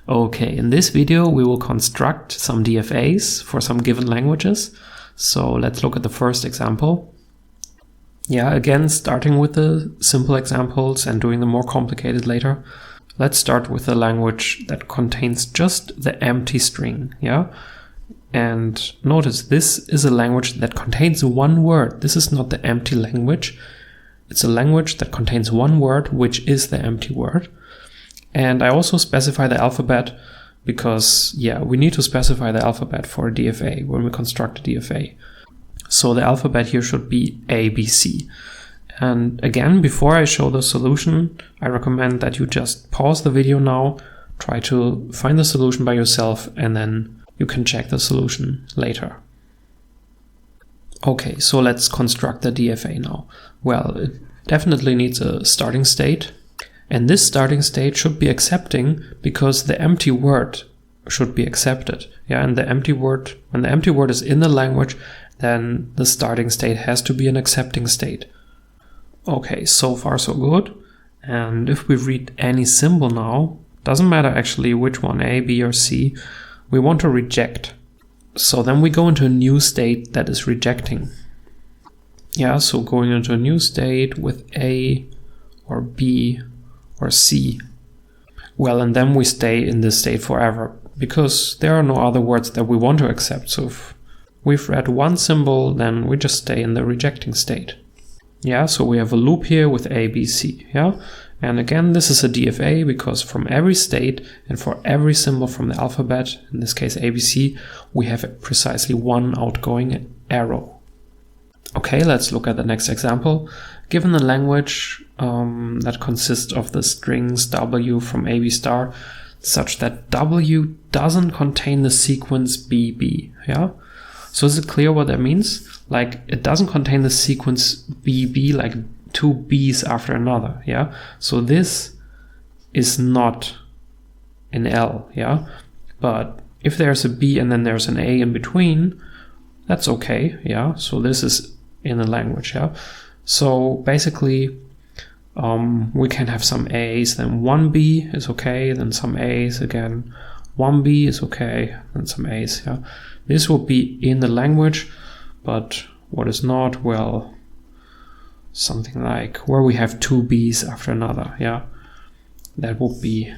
Okay, in this video we will construct some DFAs for some given languages. So let's look at the first example. Yeah, again, starting with the simple examples and doing the more complicated later. Let's start with a language that contains just the empty string, yeah? And notice this is a language that contains one word. This is not the empty language. It's a language that contains one word, which is the empty word. And I also specify the alphabet because, yeah, we need to specify the alphabet for a DFA when we construct a DFA. So the alphabet here should be A, B, C. And again, before I show the solution, I recommend that you just pause the video now, try to find the solution by yourself, and then you can check the solution later. Okay, so let's construct the DFA now. Well, it definitely needs a starting state. And this starting state should be accepting because the empty word should be accepted. Yeah, and the empty word, when the empty word is in the language, then the starting state has to be an accepting state. Okay, so far so good. And if we read any symbol now, doesn't matter actually which one, A, B, or C, we want to reject. So then we go into a new state that is rejecting. Yeah, so going into a new state with A or B or C. Well, and then we stay in this state forever because there are no other words that we want to accept. So if we've read one symbol, then we just stay in the rejecting state. Yeah, so we have a loop here with A, B, C. Yeah, and again, this is a DFA because from every state and for every symbol from the alphabet, in this case ABC, we have precisely one outgoing arrow. Okay, let's look at the next example. Given the language that consists of the strings W from AB star, such that W doesn't contain the sequence BB, yeah? So is it clear what that means? Like, it doesn't contain the sequence BB, like two B's after another, yeah? So this is not an L, yeah? But if there's a B and then there's an A in between, that's okay, yeah? So this is in the language, yeah? So basically, we can have some A's, then one B is okay, then some A's again, one B is okay, then some A's, yeah? This will be in the language, but what is not, well, something like where we have two B's after another, yeah? That would be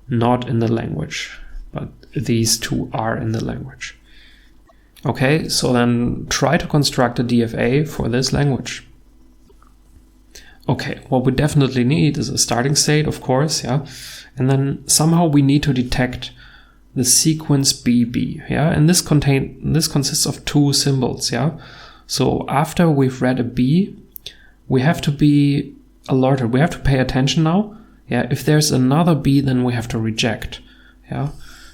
not in the language, but these two are in the language. Okay, so then try to construct a DFA for this language. Okay, what we definitely need is a starting state, of course, yeah? And then somehow we need to detect the sequence BB, yeah? And this consists of two symbols, yeah? So after we've read a B, we have to be alerted. We have to pay attention now, yeah? If there's another B, then we have to reject, yeah?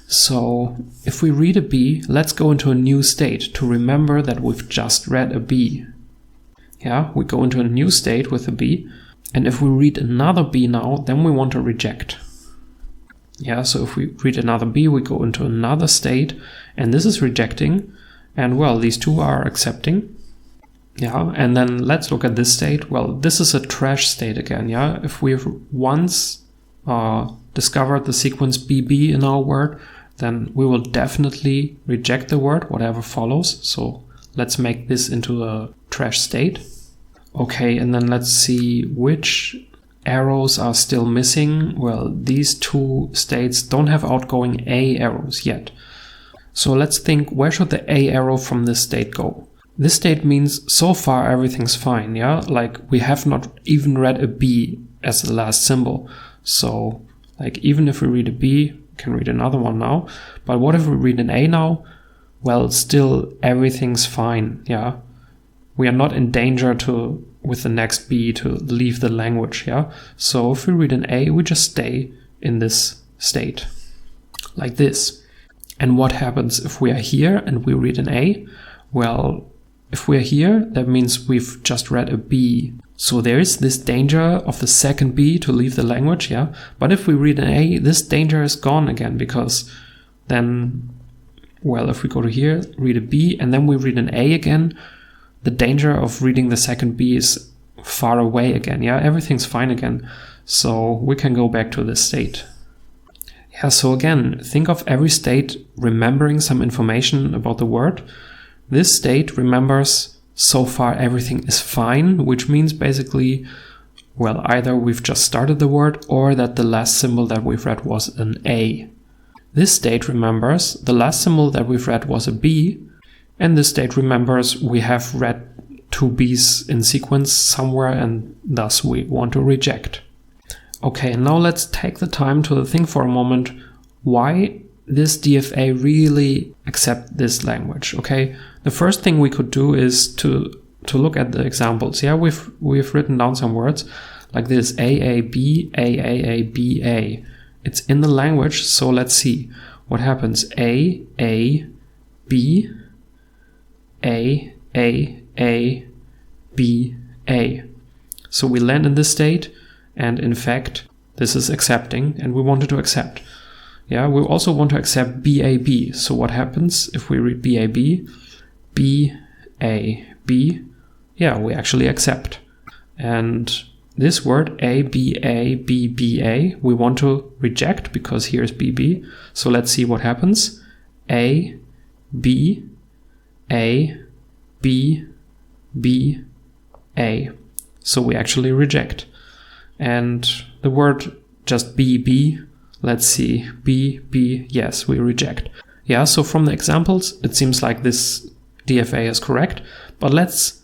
So if we read a B, let's go into a new state to remember that we've just read a B. Yeah, we go into a new state with a B, and if we read another B now, then we want to reject. Yeah, so if we read another B, we go into another state, and this is rejecting, and well, these two are accepting. Yeah, and then let's look at this state. Well, this is a trash state again, yeah? If we've once discovered the sequence BB in our word, then we will definitely reject the word, whatever follows. So let's make this into a trash state. Okay, and then let's see which arrows are still missing. Well, these two states don't have outgoing A arrows yet. So let's think, where should the A arrow from this state go? This state means so far everything's fine, yeah? Like we have not even read a B as the last symbol. So like even if we read a B, we can read another one now. But what if we read an A now? Well, still everything's fine, yeah? We are not in danger with the next B to leave the language, yeah? So if we read an A, we just stay in this state, like this. And what happens if we are here and we read an A? Well, if we are here, that means we've just read a B. So there is this danger of the second B to leave the language, yeah? But if we read an A, this danger is gone again because then, well, if we go to here, read a B, and then we read an A again, the danger of reading the second B is far away again, yeah? Everything's fine again. So we can go back to this state. Yeah, so again, think of every state remembering some information about the word. This state remembers so far everything is fine, which means basically, well, either we've just started the word or that the last symbol that we've read was an A. This state remembers the last symbol that we've read was a B, and this state remembers we have read two B's in sequence somewhere and thus we want to reject. Okay, now let's take the time to think for a moment why this DFA really accept this language. Okay, the first thing we could do is to look at the examples. Yeah, we've written down some words like this: AAB, AAABA. It's in the language, so let's see what happens. A, B, A, B, A. So we land in this state, and in fact, this is accepting, and we wanted to accept. Yeah, we also want to accept BAB. So what happens if we read BAB? BAB. Yeah, we actually accept. And this word ABABBA, we want to reject because here's BB. So let's see what happens. A, B, A, B, B, A. So we actually reject. And the word just BB, let's see, BB, yes, we reject. Yeah, so from the examples, it seems like this DFA is correct, but let's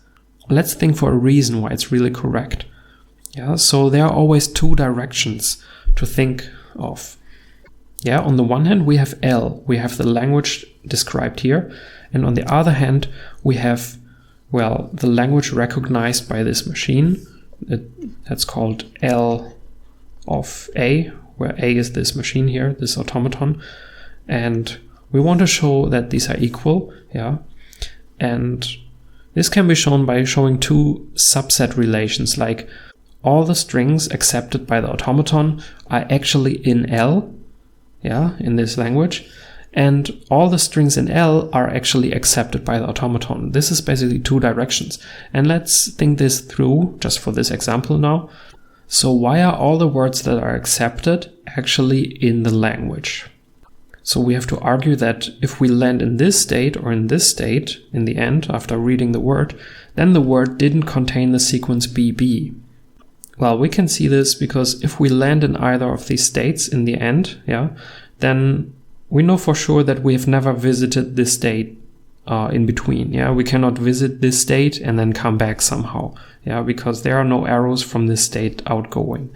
think for a reason why it's really correct. Yeah, so there are always two directions to think of. Yeah, on the one hand, we have L, we have the language described here, and on the other hand, we have, well, the language recognized by this machine. That's called L of A, where A is this machine here, this automaton, and we want to show that these are equal, yeah, and this can be shown by showing two subset relations, like all the strings accepted by the automaton are actually in L, yeah, in this language, and all the strings in L are actually accepted by the automaton. This is basically two directions. And let's think this through just for this example now. So why are all the words that are accepted actually in the language? So we have to argue that if we land in this state or in this state in the end after reading the word, then the word didn't contain the sequence BB. Well, we can see this because if we land in either of these states in the end, yeah, then we know for sure that we have never visited this state in between. Yeah, we cannot visit this state and then come back somehow. Yeah, because there are no arrows from this state outgoing.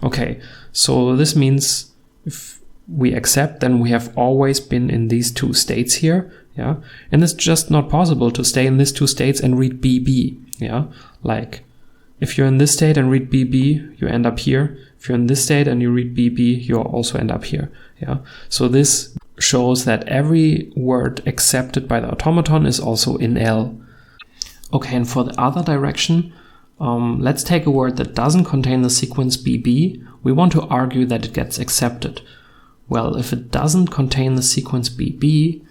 Okay, so this means if we accept, then we have always been in these two states here. Yeah, and it's just not possible to stay in these two states and read BB. Yeah, like if you're in this state and read BB, you end up here. If you're in this state and you read BB, you'll also end up here. Yeah. So this shows that every word accepted by the automaton is also in L. Okay, and for the other direction, let's take a word that doesn't contain the sequence BB. We want to argue that it gets accepted. Well, if it doesn't contain the sequence BB,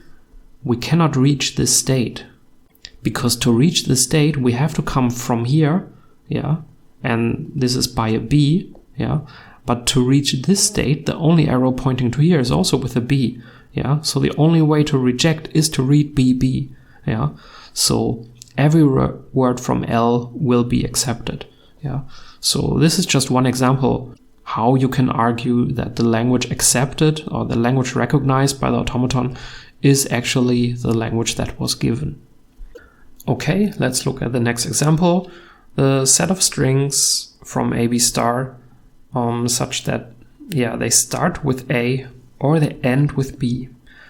we cannot reach this state. Because to reach this state, we have to come from here, yeah, and this is by a B, yeah. But to reach this state, the only arrow pointing to here is also with a B, yeah. So the only way to reject is to read BB, yeah. So every word from L will be accepted, yeah. So this is just one example how you can argue that the language accepted or the language recognized by the automaton is actually the language that was given. Okay, let's look at the next example. The set of strings from AB star such that, yeah, they start with A or they end with B.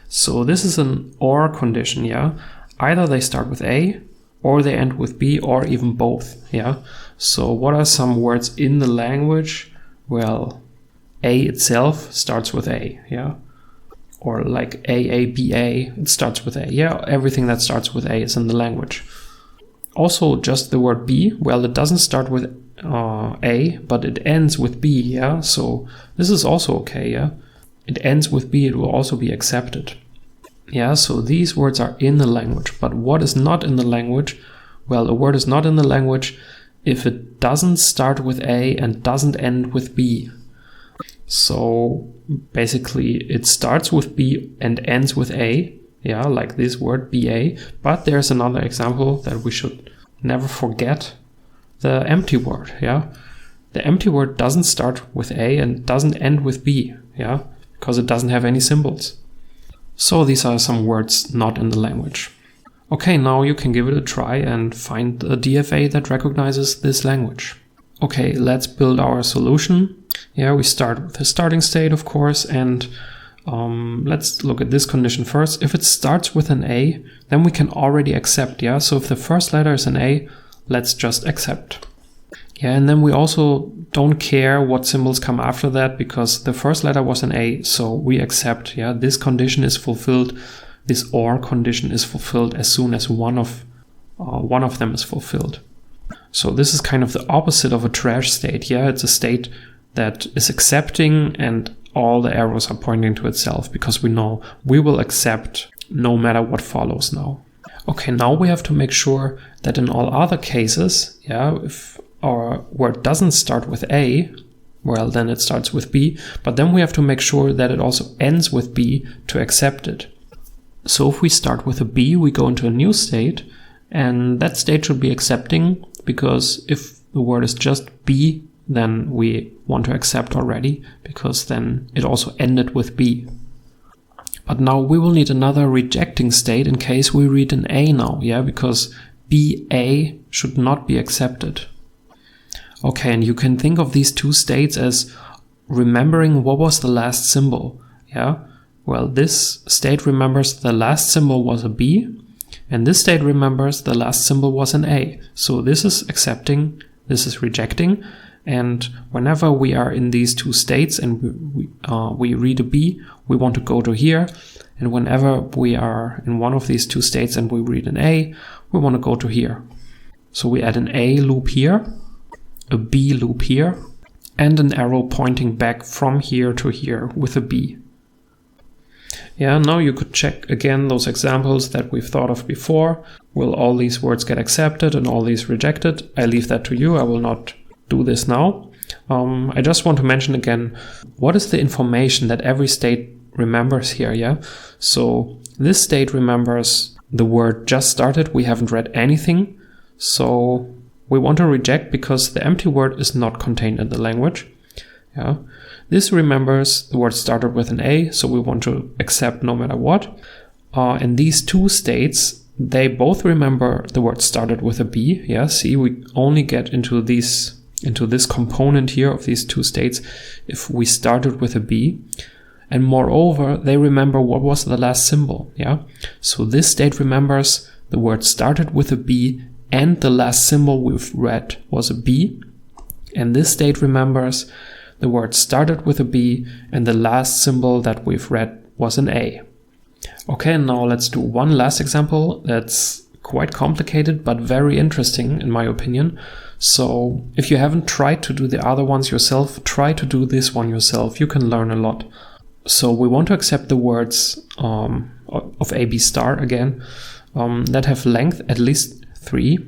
So this is an OR condition, yeah. Either they start with A or they end with B or even both, yeah. So what are some words in the language? Well, A itself starts with A, yeah. Or like AABA, it starts with A. Yeah, everything that starts with A is in the language. Also, just the word B, well, it doesn't start with A, but it ends with B, yeah? So this is also okay, yeah? It ends with B, it will also be accepted. Yeah, so these words are in the language, but what is not in the language? Well, a word is not in the language if it doesn't start with A and doesn't end with B. So basically it starts with B and ends with A, yeah, like this word BA. But there's another example that we should never forget, the empty word, yeah. The empty word doesn't start with A and doesn't end with B, yeah, because it doesn't have any symbols. So these are some words not in the language. Okay, now you can give it a try and find a DFA that recognizes this language. Okay, let's build our solution. Yeah, we start with the starting state, of course, and let's look at this condition first. If it starts with an A, then we can already accept, yeah? So if the first letter is an A, let's just accept. Yeah, and then we also don't care what symbols come after that, because the first letter was an A, so we accept, yeah? This condition is fulfilled, this OR condition is fulfilled as soon as one of them is fulfilled. So this is kind of the opposite of a trash state, yeah? It's a state that is accepting and all the arrows are pointing to itself, because we know we will accept no matter what follows now. Okay, now we have to make sure that in all other cases, yeah, if our word doesn't start with A, well, then it starts with B, but then we have to make sure that it also ends with B to accept it. So if we start with a B, we go into a new state, and that state should be accepting, because if the word is just B, then we want to accept already, because then it also ended with B. But now we will need another rejecting state in case we read an A now, yeah, because BA should not be accepted. Okay, and you can think of these two states as remembering what was the last symbol, yeah? Well, this state remembers the last symbol was a B, and this state remembers the last symbol was an A. So this is accepting, this is rejecting, and whenever we are in these two states and we read a B, we want to go to here, and whenever we are in one of these two states and we read an A, we want to go to here. So we add an A loop here, a B loop here, and an arrow pointing back from here to here with a B. Yeah, now you could check again those examples that we've thought of before. Will all these words get accepted and all these rejected? I leave that to you. I will not do this now. I just want to mention again, what is the information that every state remembers here, yeah? So this state remembers the word just started. We haven't read anything. So we want to reject because the empty word is not contained in the language. Yeah. This remembers the word started with an A, so we want to accept no matter what. And these two states, they both remember the word started with a B. Yeah, see, we only get into this component here of these two states if we started with a B. And moreover, they remember what was the last symbol. Yeah, so this state remembers the word started with a B and the last symbol we've read was a B. And this state remembers the word started with a B and the last symbol that we've read was an A. Okay, now let's do one last example that's quite complicated but very interesting in my opinion. So if you haven't tried to do the other ones yourself, try to do this one yourself. You can learn a lot. So we want to accept the words of AB star again that have length at least 3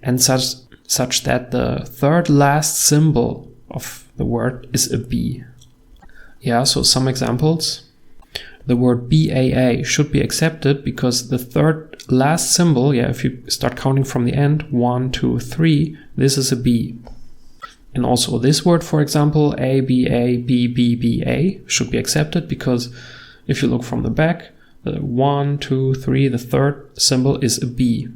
and such that the third last symbol of the word is a B. Yeah, so some examples. The word BAA should be accepted because the third last symbol, yeah, if you start counting from the end, 1, 2, 3, this is a B. And also this word, for example, ABA, BBBA should be accepted because if you look from the back, the 1, 2, 3, the third symbol is a B.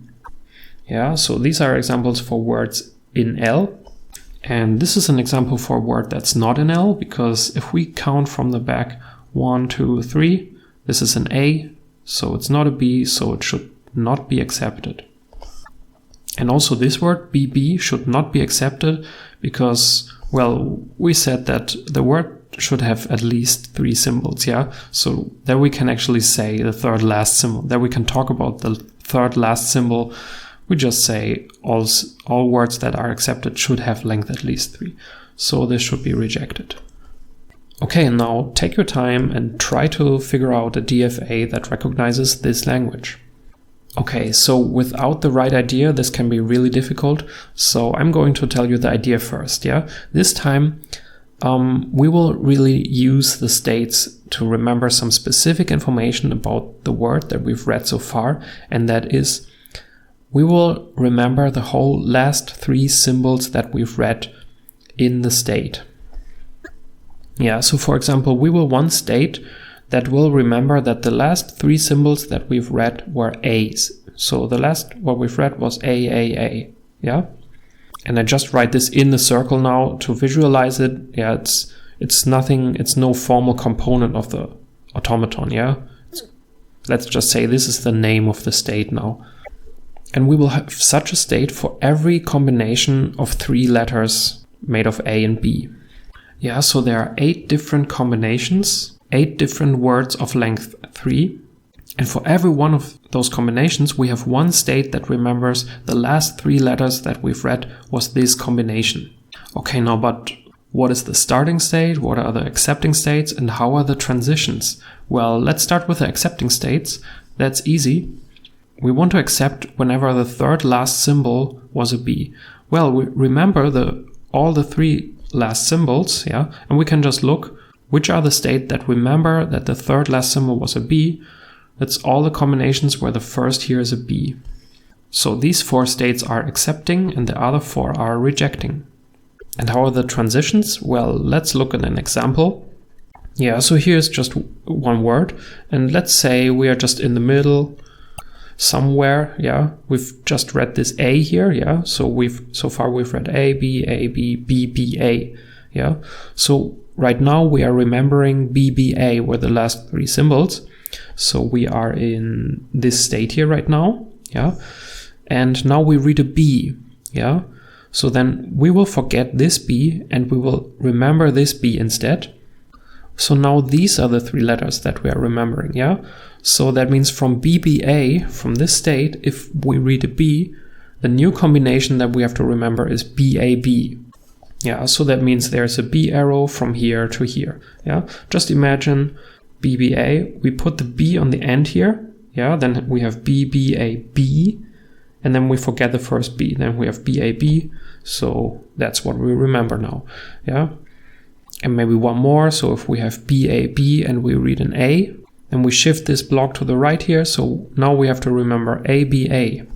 Yeah, so these are examples for words in L. And this is an example for a word that's not in L, because if we count from the back 1, 2, 3, this is an A, so it's not a B, so it should not be accepted. And also this word BB should not be accepted because, well, we said that the word should have at least 3 symbols, yeah? So there we can actually say the third last symbol. There we can talk about the third last symbol. We just say all words that are accepted should have length at least 3. So this should be rejected. Okay, now take your time and try to figure out a DFA that recognizes this language. Okay, so without the right idea, this can be really difficult. So I'm going to tell you the idea first, yeah? This time, we will really use the states to remember some specific information about the word that we've read so far, and that is, we will remember the whole last 3 symbols that we've read in the state. Yeah, so for example, we will one state that will remember that the last 3 symbols that we've read were A's. So the last what we've read was A, yeah? And I just write this in the circle now to visualize it. Yeah, it's nothing, it's no formal component of the automaton, yeah? Let's just say this is the name of the state now. And we will have such a state for every combination of 3 letters made of A and B. Yeah, so there are 8 different combinations, 8 different words of length 3. And for every one of those combinations, we have one state that remembers the last 3 letters that we've read was this combination. Okay, now, but what is the starting state? What are the accepting states? And how are the transitions? Well, let's start with the accepting states. That's easy. We want to accept whenever the 3rd last symbol was a B. Well, we remember all the 3 last symbols, yeah, and we can just look which are the state that remember that the 3rd last symbol was a B. That's all the combinations where the first here is a B. So these 4 states are accepting and the other 4 are rejecting. And how are the transitions? Well, let's look at an example. Yeah, so here's just one word, and let's say we are just in the middle somewhere, yeah. We've just read this A here, yeah. So far we've read A, B, B, B, A, yeah. So right now we are remembering B, B, A were the last 3 symbols. So we are in this state here right now, yeah. And now we read a B, yeah. So then we will forget this B and we will remember this B instead. So now these are the 3 letters that we are remembering, yeah? So that means from BBA, from this state, if we read a B, the new combination that we have to remember is BAB. Yeah, so that means there's a B arrow from here to here, yeah? Just imagine BBA, we put the B on the end here, yeah? Then we have BBAB, and then we forget the first B. Then we have BAB, so that's what we remember now, yeah? And maybe one more, so if we have BAB and we read an A, and we shift this block to the right here, so now we have to remember ABA.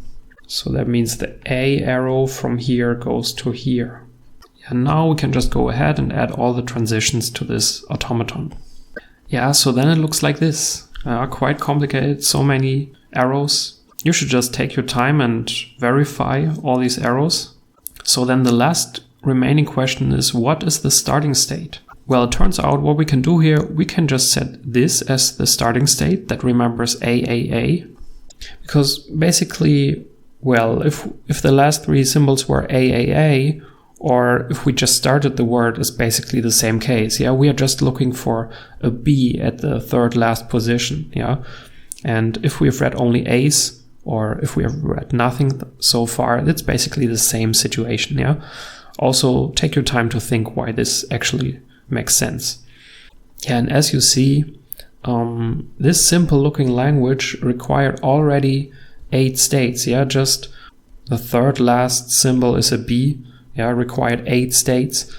So that means the A arrow from here goes to here. And now we can just go ahead and add all the transitions to this automaton. Yeah, so then it looks like this. Quite complicated, so many arrows. You should just take your time and verify all these arrows. So then the last remaining question is, what is the starting state? Well, it turns out what we can do here, we can just set this as the starting state that remembers AAA. Because basically, well, if the last 3 symbols were AAA, or if we just started the word, is basically the same case. Yeah, we are just looking for a B at the 3rd last position. Yeah, and if we've read only A's, or if we have read nothing so far, it's basically the same situation. Yeah. Also, take your time to think why this actually makes sense. Yeah, and as you see, this simple looking language required already 8 states. Yeah, just the 3rd last symbol is a B. Yeah, required 8 states.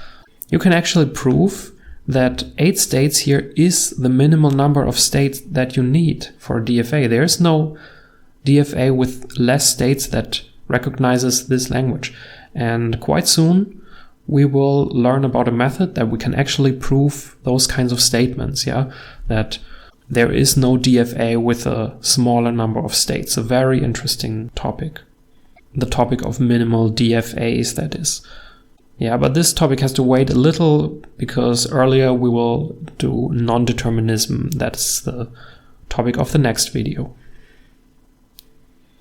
You can actually prove that 8 states here is the minimal number of states that you need for a DFA. There is no DFA with less states that recognizes this language. And quite soon we will learn about a method that we can actually prove those kinds of statements, yeah, that there is no DFA with a smaller number of states. A very interesting topic. The topic of minimal DFAs, that is. Yeah, but this topic has to wait a little because earlier we will do non-determinism. That's the topic of the next video.